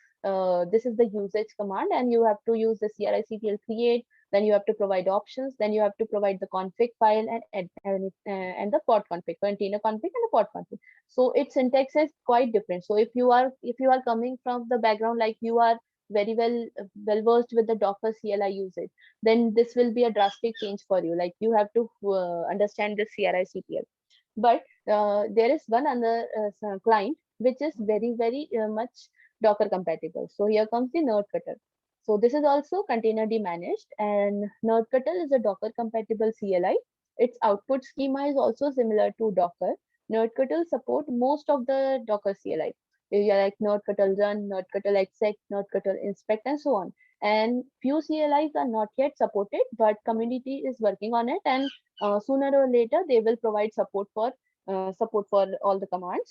B: this is the usage command, and you have to use the CRI CTL create. Then you have to provide options. Then you have to provide the config file and the pod config, container config, and the pod config. So its syntax is quite different. So if you are coming from the background like you are very well versed with the Docker CLI usage, then this will be a drastic change for you. Like you have to understand the CRI CTL. But there is one other client which is very much Docker compatible. So here comes the Nerdctl. So this is also Containerd managed, and Nerdctl is a Docker compatible CLI. Its output schema is also similar to Docker. Nerdctl support most of the Docker CLI. You are like Nerdctl run, Nerdctl exec, Nerdctl inspect, and so on. And few CLIs are not yet supported, but community is working on it, and sooner or later they will provide support for all the commands.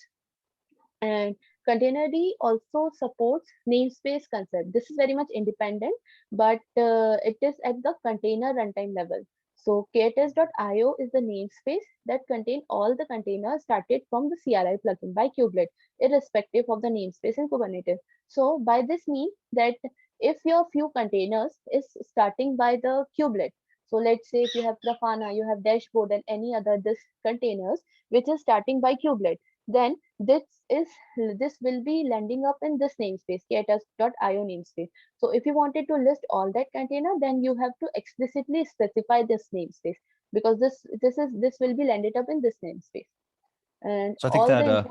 B: And Containerd also supports namespace concept. This is very much independent, but it is at the container runtime level. So KTest.io is the namespace that contains all the containers started from the CRI plugin by Kubelet, irrespective of the namespace in Kubernetes. So by this means that if your few containers is starting by the Kubelet, so let's say if you have Grafana, you have dashboard and any other this containers which is starting by Kubelet, then this will be landing up in this namespace, KTest.io namespace. So if you wanted to list all that container, then you have to explicitly specify this namespace, because this will be landed up in this namespace. And
A: So I think
B: all
A: that
B: the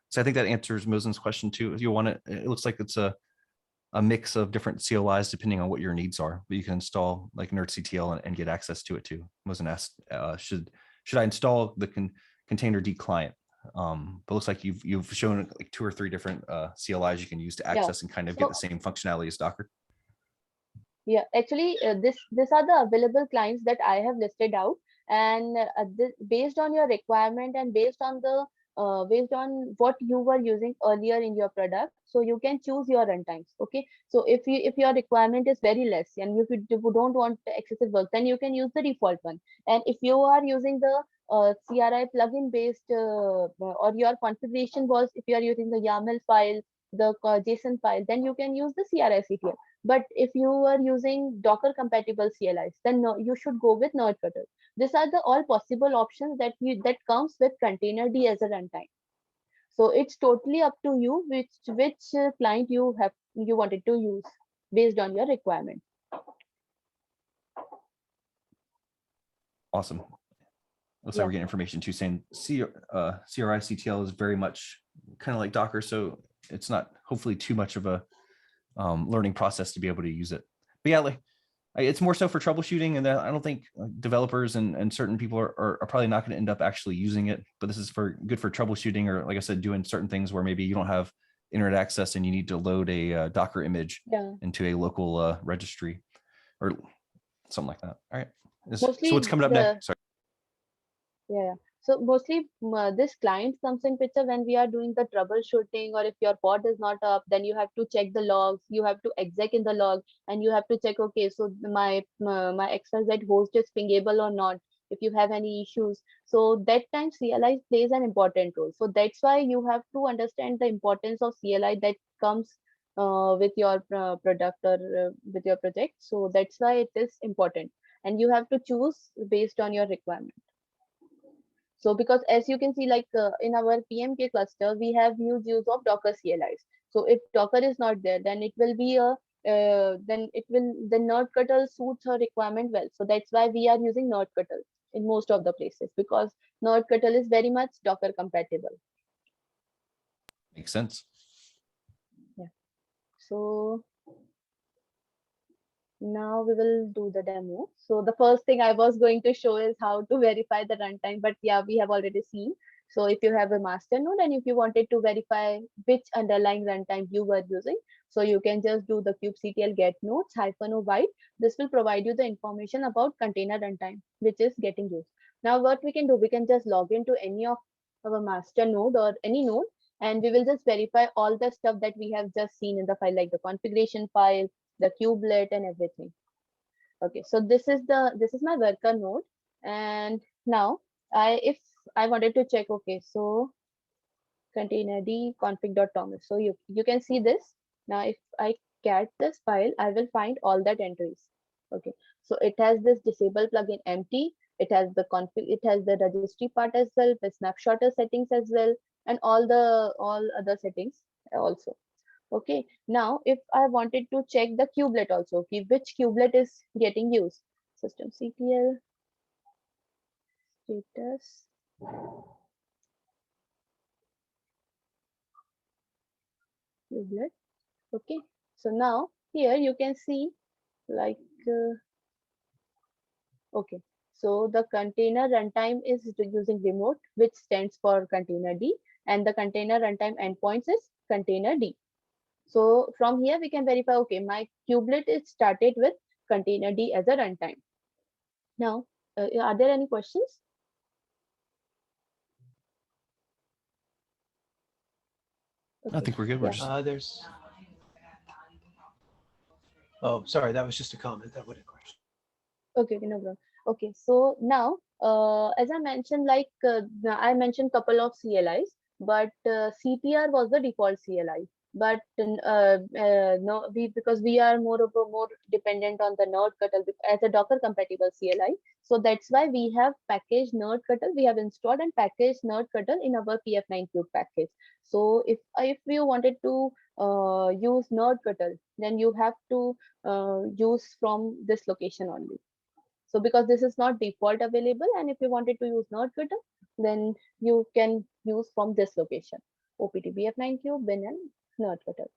A: so I think that answers Mosen's question too. If you want it looks like it's a mix of different CLIs depending on what your needs are, but you can install like nerdctl and get access to it too. Mosen asked, should should I install the container D client? But looks like you've shown like 2 or 3 different CLIs you can use to access and kind of get the same functionality as Docker.
B: Yeah, actually, these are the available clients that I have listed out, and based on your requirement and based on what you were using earlier in your product, so you can choose your runtimes. Okay, so if your requirement is very less and if you don't want excessive work, then you can use the default one. And if you are using the CRI plugin based or your configuration was if you are using the YAML file, the JSON file, then you can use the CRI CTL. But if you are using Docker compatible CLIs, then no, you should go with Nerdctl. These are the all possible options that comes with Containerd as a runtime. So it's totally up to you which client you wanted to use based on your requirement.
A: Awesome. Looks like we're getting information too, saying CRI CTL is very much kind of like Docker, so it's not hopefully too much of a learning process to be able to use it. But yeah, like it's more so for troubleshooting, and I don't think developers and certain people are probably not going to end up actually using it. But this is good for troubleshooting, or like I said, doing certain things where maybe you don't have internet access and you need to load a Docker image into a local registry or something like that. All right. So what's coming up next? Sorry.
B: Yeah. So mostly this client comes in picture when we are doing the troubleshooting, or if your pod is not up, then you have to check the logs, you have to exec in the log, and you have to check, okay, so my XYZ host is pingable or not, if you have any issues. So that time CLI plays an important role. So that's why you have to understand the importance of CLI that comes with your product or with your project. So that's why it is important. And you have to choose based on your requirement. So because as you can see, like in our PMK cluster, we have huge use of Docker CLIs. So if Docker is not there, then it will be then Nerdctl suits her requirement well. So that's why we are using Nerdctl in most of the places, because Nerdctl is very much Docker compatible.
A: Makes sense.
B: Yeah. So now we will do the demo. So the first thing I was going to show is how to verify the runtime, but yeah, we have already seen. So if you have a master node and if you wanted to verify which underlying runtime you were using, so you can just do the kubectl get nodes -o byte. This will provide you the information about container runtime, which is getting used. Now what we can do, we can just log into any of our master node or any node, and we will just verify all the stuff that we have just seen in the file, like the configuration file, the kubelet and everything. Okay, so this is my worker node, and now if I wanted to check, okay, so containerd config.thomas. So you can see this. Now if I cat this file, I will find all that entries. Okay, so it has this disable plugin empty, it has the config, it has the registry part as well, the snapshotter settings as well, and all other settings also. Okay, now if I wanted to check the kubelet also, okay, which kubelet is getting used, systemctl status kubelet. Okay, so now here you can see like okay, so the container runtime is using remote, which stands for containerd, and the container runtime endpoints is containerd. So from here we can verify, okay, my kubelet is started with containerd as a runtime. Now, are there any questions?
A: Okay. I think we're good. We're just...
C: there's. Oh, sorry, that was just a comment. That wasn't a question.
B: Okay, no problem. Okay, so now, as I mentioned, like I mentioned couple of CLIs, but CTR was the default CLI. But no, because we are more dependent on the Nerdctl as a Docker compatible CLI. So that's why we have packaged Nerdctl. We have installed and packaged Nerdctl in our PF9Cube package. So if you wanted to use Nerdctl, then you have to use from this location only. So because this is not default available, and if you wanted to use Nerdctl, then you can use from this location, OPTBF9Cube, bin and Nerdctl.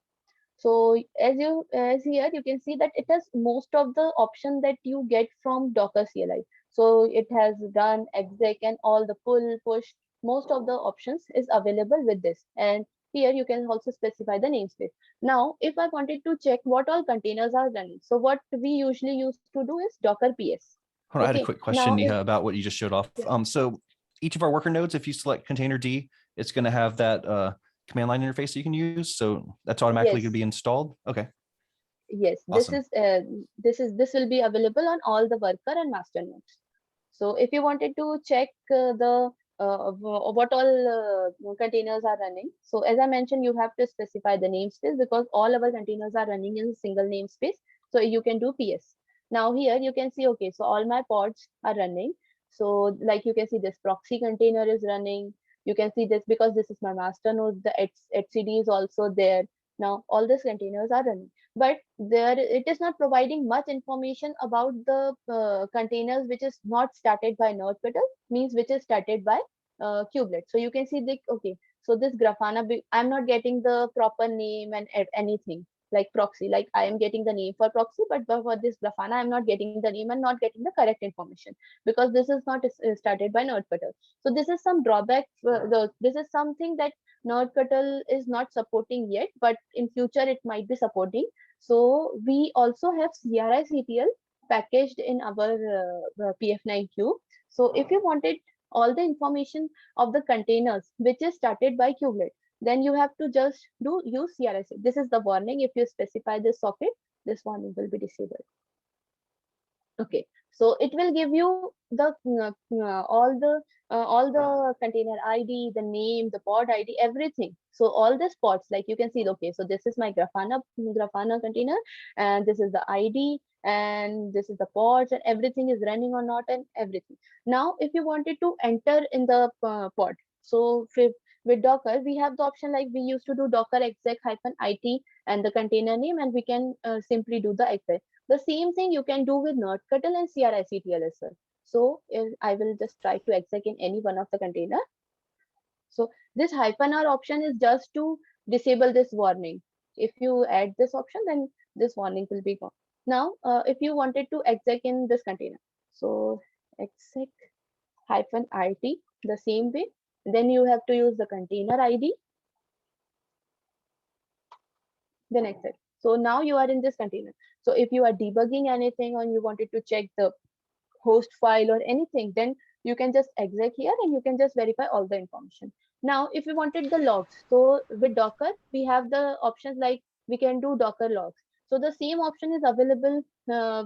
B: So as here you can see that it has most of the option that you get from Docker CLI. So it has run, exec, and all the pull, push, most of the options is available with this. And here you can also specify the namespace. Now, if I wanted to check what all containers are running, so what we usually used to do is Docker PS.
A: Hold on, I had a
B: Okay,
A: quick
B: now
A: question, Neha, about what you just showed off.
B: Yeah.
A: So each of our worker nodes, if you select container D, it's going to have that command line interface that you can use. So that's automatically going
B: Yes,
A: to be installed. Okay,
B: yes,
A: awesome.
B: this will be available on all the worker and master nodes. So if you wanted to check the what all containers are running, so as I mentioned, you have to specify the namespace because all our containers are running in a single namespace. So you can do PS. Now here you can see, okay, so all my pods are running. So like you can see this proxy container is running. You can see this because this is my master node. The etcd is also there. Now all these containers are running, but there it is not providing much information about the containers which is not started by node-petal, means which is started by kubelet. So you can see the, okay, so this grafana, I'm not getting the proper name and anything like proxy, like I am getting the name for proxy, but for this grafana I'm not getting the name and not getting the correct information because this is not started by node-petal. So this is some drawback. This is something that node-petal is not supporting yet, but in future it might be supporting. So we also have CRI-CTL packaged in our PF9 cube. So if you wanted all the information of the containers which is started by kubelet, then you have to just use CRI-CTL. This is the warning. If you specify this socket, this warning will be disabled. Okay, so it will give you the all the container ID, the name, the pod ID, everything. So all the spots, like you can see, okay, so this is my Grafana container, and this is the ID, and this is the pods, and everything is running or not, and everything. Now, if you wanted to enter in the pod, so with Docker, we have the option like we used to do Docker exec -it and the container name, and we can simply do the exec. The same thing you can do with node-petal and CRI-CTL as well. So if I will just try to exec in any one of the container. So this -r option is just to disable this warning. If you add this option, then this warning will be gone. Now, if you wanted to exec in this container, so exec -it the same way, then you have to use the container ID, then exec. So now you are in this container. So if you are debugging anything or you wanted to check the host file or anything, then you can just exec here and you can just verify all the information. Now, if you wanted the logs, so with Docker, we have the options like we can do Docker logs. So the same option is available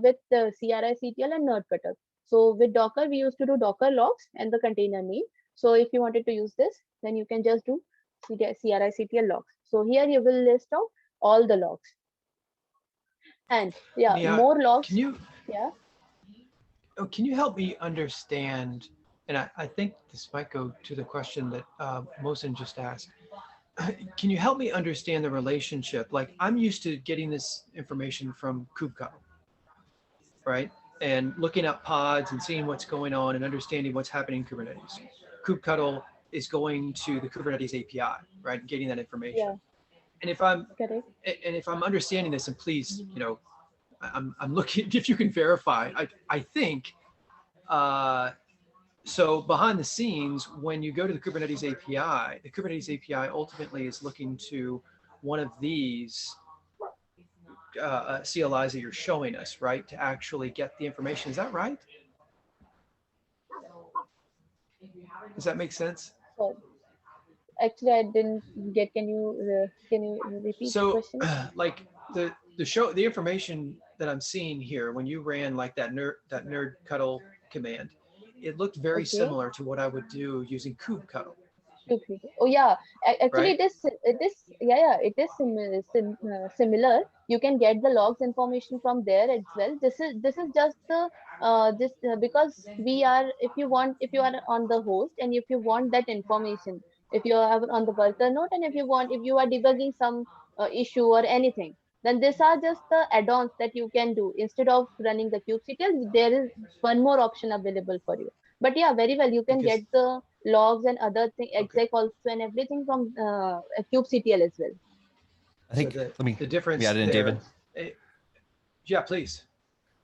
B: with the CRI-CTL and node-petal. So with Docker, we used to do Docker logs and the container name. So if you wanted to use this, then you can just do CRI-CTL logs. So here you will list out all the logs. And yeah,
C: Nia,
B: more logs.
C: Can you
B: Yeah.
C: can you help me understand? And I think this might go to the question that Mohsen just asked. Can you help me understand the relationship? Like I'm used to getting this information from kubectl, right? And looking at pods and seeing what's going on and understanding what's happening in Kubernetes. kubectl is going to the Kubernetes API, right? And getting that information.
B: Yeah.
C: And
B: Correct.
C: if I'm understanding this, and please, you know, I'm looking if you can verify. I think so. Behind the scenes, when you go to the Kubernetes API ultimately is looking to one of these CLIs that you're showing us, right, to actually get the information. Is that right? Does that make sense?
B: So actually, I didn't get. Can you repeat the
C: So,
B: question?
C: like the information that I'm seeing here, when you ran like that nerd cuddle command, it looked very
B: Okay.
C: similar to what I would do using kubectl,
B: Okay. Oh yeah. Actually,
C: right?
B: it is yeah, it is similar. You can get the logs information from there as well. This is just the this because we are, if you are on the host and if you want that information, if you are on the worker node, and if you are debugging some issue or anything, then these are just the add-ons that you can do instead of running the kubectl. There is one more option available for you. But yeah, very well, you can
C: Because
B: get the logs and other thing,
C: okay,
B: exec also, and everything from kubectl as well.
A: I
C: so
A: think,
C: the
A: let me
C: difference
A: add in,
C: there,
A: David.
C: eh, yeah, please.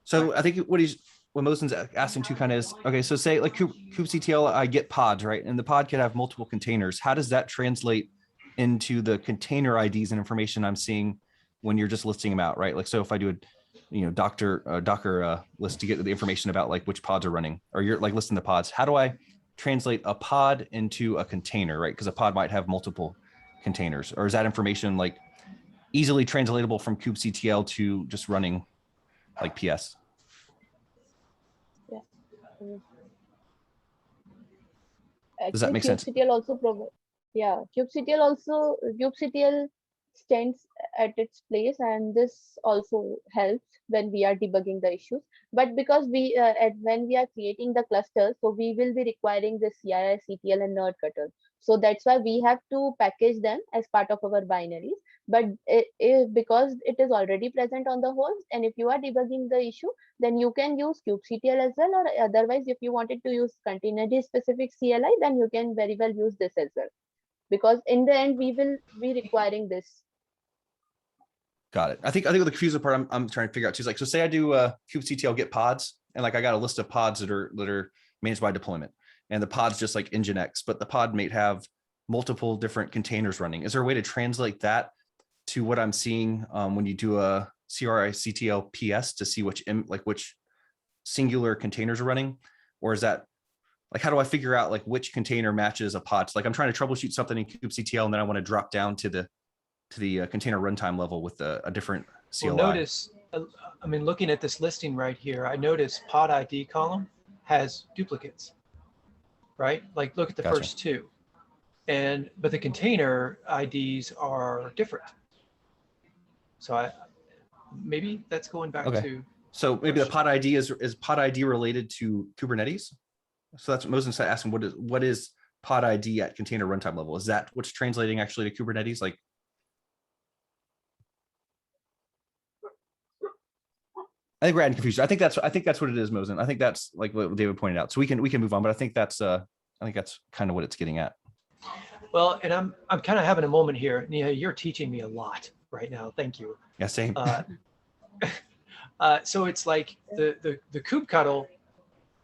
C: Sorry.
A: So I think what he's what Mosen's asking too kind of is, okay, so say like kubectl, I get pods, right? And the pod could have multiple containers. How does that translate into the container IDs and information I'm seeing when you're just listing them out, right? Like, so if I do a, Docker list to get the information about like which pods are running, or you're like listing the pods, how do I translate a pod into a container, right? Because a pod might have multiple containers, or is that information like easily translatable from kubectl to just running like PS?
B: Mm.
A: Does that
B: Actually,
A: make sense?
B: kubectl also provide. Yeah, kubectl stands at its place, and this also helps when we are debugging the issues. But because when we are creating the clusters, so we will be requiring the CII, CTL, and nerdcutter. So that's why we have to package them as part of our binaries. But because it is already present on the host, and if you are debugging the issue, then you can use kubectl as well, or otherwise if you wanted to use container specific CLI, then you can very well use this as well, because in the end we will be requiring this.
A: Got it. I think the confusing part I'm trying to figure out too is like, so say I do kubectl get pods, and like I got a list of pods that are managed by deployment, and the pod's just like Nginx, but the pod may have multiple different containers running. Is there a way to translate that to what I'm seeing when you do a CRI-CTL PS to see which singular containers are running? Or is that like, how do I figure out like which container matches a pod? So like I'm trying to troubleshoot something in kubectl, and then I want to drop down to the container runtime level with a different CLI.
C: Well, notice, I mean, looking at this listing right here, I notice pod ID column has duplicates, right? Like look at the
A: Gotcha.
C: first two, but the container IDs are different. So maybe that's going back to.
A: So maybe the pod ID is pod ID related to Kubernetes? So that's what Mosen's asking, what is pod ID at container runtime level? Is that what's translating actually to Kubernetes? Like, I think we're adding confusion. I think that's what it is, Mosen. I think that's like what David pointed out. So we can move on, but I think that's kind of what it's getting at.
C: Well, and I'm kind of having a moment here. You're teaching me a lot right now. Thank you.
A: Yeah, same.
C: So it's like the kubectl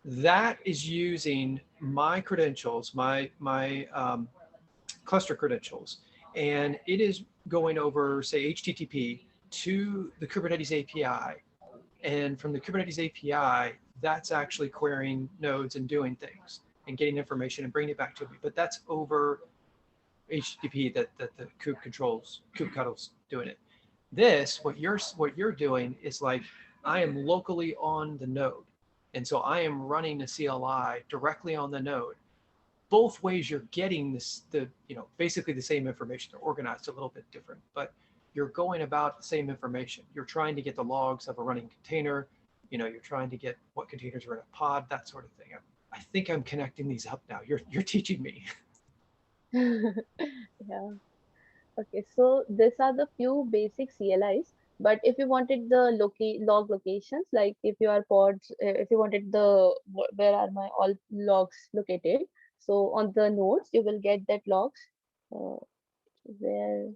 C: that is using my credentials, my cluster credentials, and it is going over, say, HTTP to the Kubernetes API. And from the Kubernetes API, that's actually querying nodes and doing things and getting information and bringing it back to me. But that's over HTTP that the kubectl's doing it. This, what you're doing is like, I am locally on the node. And so I am running the CLI directly on the node. Both ways you're getting basically the same information. They're organized a little bit different, but you're going about the same information. You're trying to get the logs of a running container. You're trying to get what containers are in a pod, that sort of thing. I think I'm connecting these up now. You're teaching me.
B: Yeah. Okay, so these are the few basic CLIs. But if you wanted the log locations, like if you are pods, if you wanted where are my all logs located, so on the nodes you will get that logs where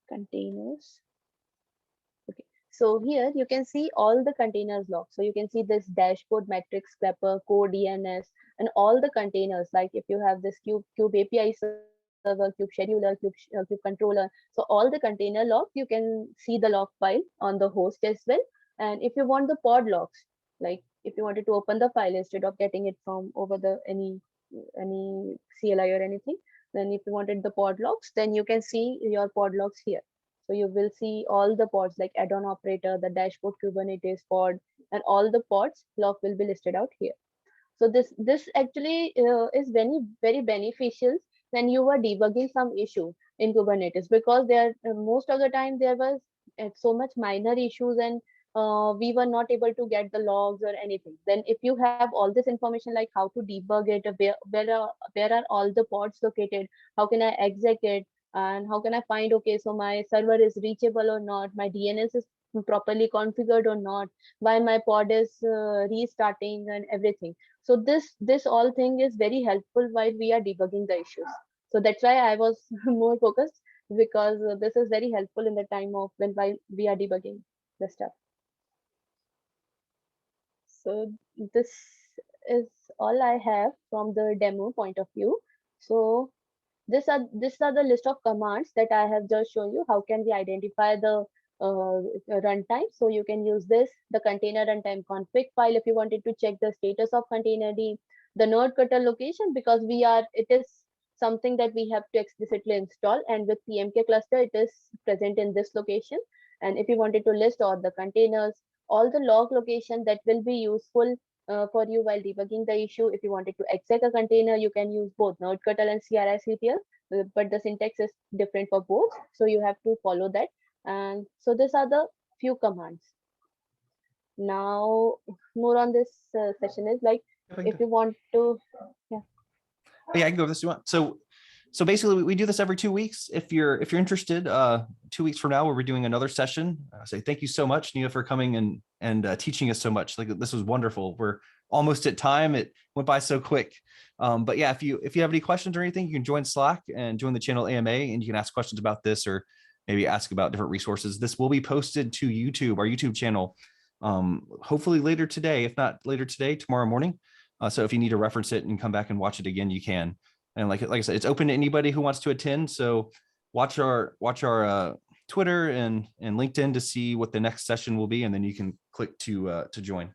B: containers. Okay, so here you can see all the containers logs. So you can see this dashboard, metrics, scrapper, code, DNS, and all the containers. Like if you have this kube API server, kube scheduler, kube controller. So all the container logs, you can see the log file on the host as well. And if you want the pod logs, like if you wanted to open the file instead of getting it from over any CLI or anything, then if you wanted the pod logs, then you can see your pod logs here. So you will see all the pods like add-on operator, the dashboard Kubernetes pod, and all the pods log will be listed out here. So this actually is very beneficial when you are debugging some issue in Kubernetes, because there most of the time there was so much minor issues, and we were not able to get the logs or anything. Then if you have all this information like how to debug it, where are all the pods located, how can I exec it, and how can I find, okay, so my server is reachable or not, my DNS is properly configured or not, why my pod is restarting and everything. So this all thing is very helpful while we are debugging the issues. So that's why I was more focused, because this is very helpful in the time of while we are debugging the stuff. So this is all I have from the demo point of view. So these are the list of commands that I have just shown you. How can we identify the runtime? So you can use this, the container runtime config file if you wanted to check the status of containerd, the node cutter location, because it is something that we have to explicitly install, and with PMK cluster it is present in this location. And if you wanted to list all the containers, all the log location that will be useful for you while debugging the issue. If you wanted to exec a container, you can use both nodectl and CRI-CTL, but the syntax is different for both. So you have to follow that. And so these are the few commands. Now, more on this session is like, if you want to,
A: Yeah, I can go over this if you want. So basically we do this every 2 weeks. If you're interested, 2 weeks from now, we'll be doing another session. So thank you so much, Nia, for coming and teaching us so much. Like, this was wonderful. We're almost at time. It went by so quick. But yeah, if you have any questions or anything, you can join Slack and join the channel AMA, and you can ask questions about this or maybe ask about different resources. This will be posted to YouTube, our YouTube channel, hopefully later today. If not later today, tomorrow morning. So if you need to reference it and come back and watch it again, you can. And like I said, it's open to anybody who wants to attend. So watch our Twitter and LinkedIn to see what the next session will be, and then you can click to join.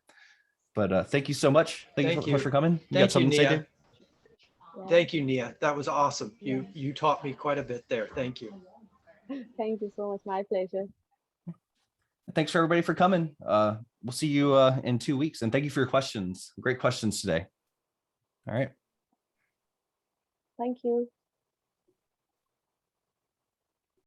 A: But thank you so much. Thank you so much for coming. You got something to say, Dave?
C: Thank you, Nia. That was awesome. You taught me quite a bit there. Thank you.
B: Thank you so much. My pleasure.
A: Thanks for everybody for coming. We'll see you in 2 weeks, and thank you for your questions. Great questions today. All right.
B: Thank you.